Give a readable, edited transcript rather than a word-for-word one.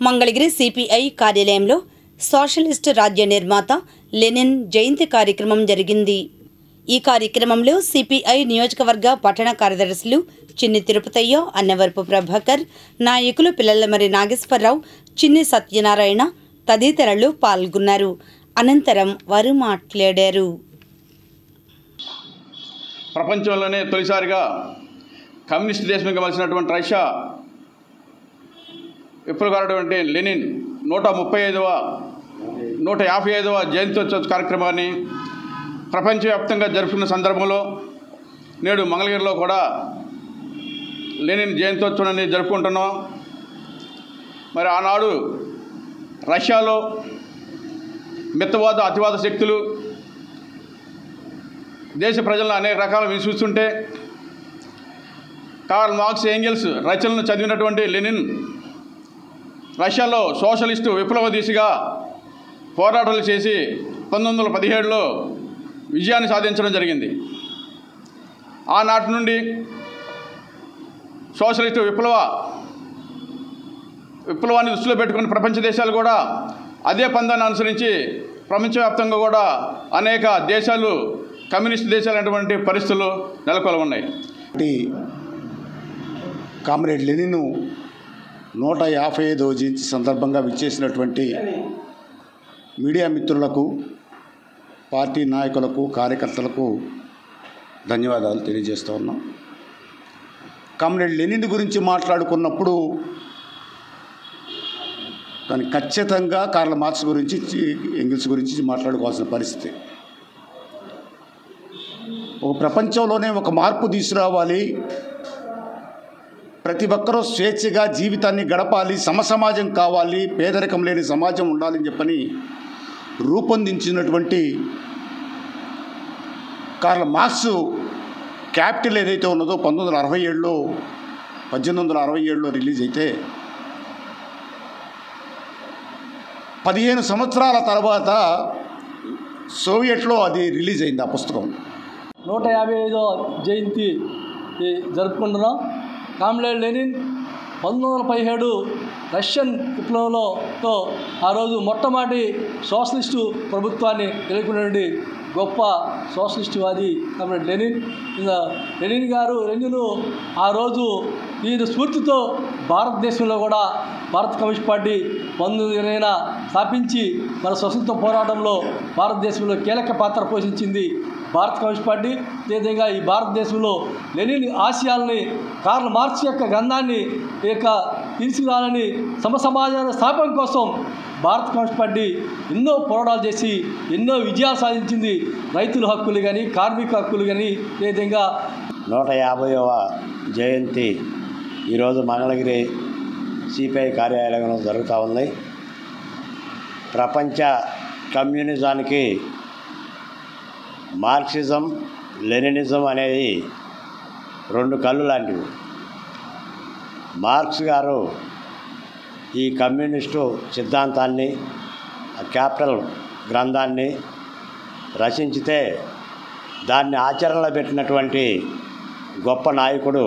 Mangalagiri CPI కార్యాలయంలో socialist రాజ్య నిర్మాత లెనిన్ జయంతి కార్యక్రమం జరిగింది. ఈ కార్యక్రమంలో సిపిఐ నియోజకవర్గ పట్టణ కార్యదర్శులు చిన్ని తిరుపతయ్య, అన్నవరపు ప్రభాకర్, నాయకులు పిల్లలమరి నాగేశ్వరరావు, చిన్ని సత్యనారాయణ తదితరులు పాల్గొన్నారు. అనంతరం వారు మాట్లాడారు. ప్రపంచంలోనే తొలిసారిగా కమ్యూనిస్ట్ దేశంగా మలిసినటువంటి రష్యా విప్లవకారుడైనటువంటి లెనిన్ 155వ జయంత్యోత్సవ కార్యక్రమాన్ని ప్రపంచవ్యాప్తంగా జరుపుకున్న సందర్భంలో నేడు మంగళగిరిలో కూడా లెనిన్ జయంత్యోత్సవాన్ని జరుపుకుంటున్నాం. మరి ఆనాడు రష్యాలో మితవాద అతివాద శక్తులు దేశ ప్రజలను అనేక రకాలు విమర్శిస్తుంటే కార్ల్ మార్క్స్, ఏంగెల్స్ రచనలను చదివినటువంటి లెనిన్ రష్యాలో సోషలిస్టు విప్లవ దిశగా పోరాటాలు చేసి 1917లో విజయాన్ని సాధించడం జరిగింది. ఆనాటి నుండి సోషలిస్టు విప్లవాన్ని దృష్టిలో పెట్టుకుని ప్రపంచ దేశాలు కూడా అదే పందాన్ని అనుసరించి ప్రపంచవ్యాప్తంగా కూడా అనేక దేశాలు కమ్యూనిస్ట్ దేశాలైనటువంటి పరిస్థితులు నెలకొల్పి ఉన్నాయి. కామ్రేడ్ లెనిన్ 155వ జయంతి సందర్భంగా విచ్చేసినటువంటి మీడియా మిత్రులకు, పార్టీ నాయకులకు, కార్యకర్తలకు ధన్యవాదాలు తెలియజేస్తూ ఉన్నాం. కామ్రేడ్ లెనిన్ గురించి మాట్లాడుకున్నప్పుడు దాన్ని ఖచ్చితంగా కార్ల్ మార్క్స్ గురించి, ఎంగిల్స్ గురించి మాట్లాడుకోవాల్సిన పరిస్థితి. ఒక ప్రపంచంలోనే ఒక మార్పు తీసుకురావాలి, ప్రతి ఒక్కరూ స్వేచ్ఛగా జీవితాన్ని గడపాలి, సమసమాజం కావాలి, పేదరికం లేని సమాజం ఉండాలని చెప్పని రూపొందించినటువంటి కార్ల్ మార్క్స్ క్యాపిటల్ ఏదైతే ఉన్నదో 1867లో రిలీజ్ అయితే 15 సంవత్సరాల తర్వాత సోవియట్లో అది రిలీజ్ అయింది. ఆ పుస్తకం 155వ జయంతి జరుపుకుంటున్నాం. కామ్రేడ్ లెనిన్ 1917 రష్యన్ విప్లవంతో ఆ రోజు మొట్టమొదటి సోషలిస్టు ప్రభుత్వాన్ని ఎదుర్కొన్నటువంటి గొప్ప సోషలిస్టువాది కామ్రేడ్ లెనిన్. లెనిన్ ఆ రోజు ఈయన స్ఫూర్తితో భారతదేశంలో కూడా భారత కమ్యూనిస్ట్ పార్టీ 1920 స్థాపించి మన స్వతంత్ర పోరాటంలో భారతదేశంలో కీలక పాత్ర పోషించింది భారత కమ్యూనిస్ట్ పార్టీ. అదేవిధంగా ఈ భారతదేశంలో లెనిన్ ఆశయాల్ని, కార్ల్ మార్క్స్ యొక్క గ్రంథాన్ని తీసుకురాలని సమసమాజాల స్థాపన కోసం భారత కమ్యూనిస్ట్ పార్టీ ఎన్నో పోరాటాలు చేసి ఎన్నో విజయాలు సాధించింది. రైతుల హక్కులు కానీ, కార్మిక హక్కులు కానీ, అదేవిధంగా 150వ జయంతి ఈరోజు మంగళగిరి సిపిఐ కార్యాలయంలో జరుగుతూ ఉంది. ప్రపంచ కమ్యూనిజానికి మార్క్సిజం, లెనినిజం అనేది 2 కళ్ళు లాంటివి. మార్క్స్ గారు ఈ కమ్యూనిస్టు సిద్ధాంతాన్ని, క్యాపిటల్ గ్రంథాన్ని రచించితే దాన్ని ఆచరణలో పెట్టినటువంటి గొప్ప నాయకుడు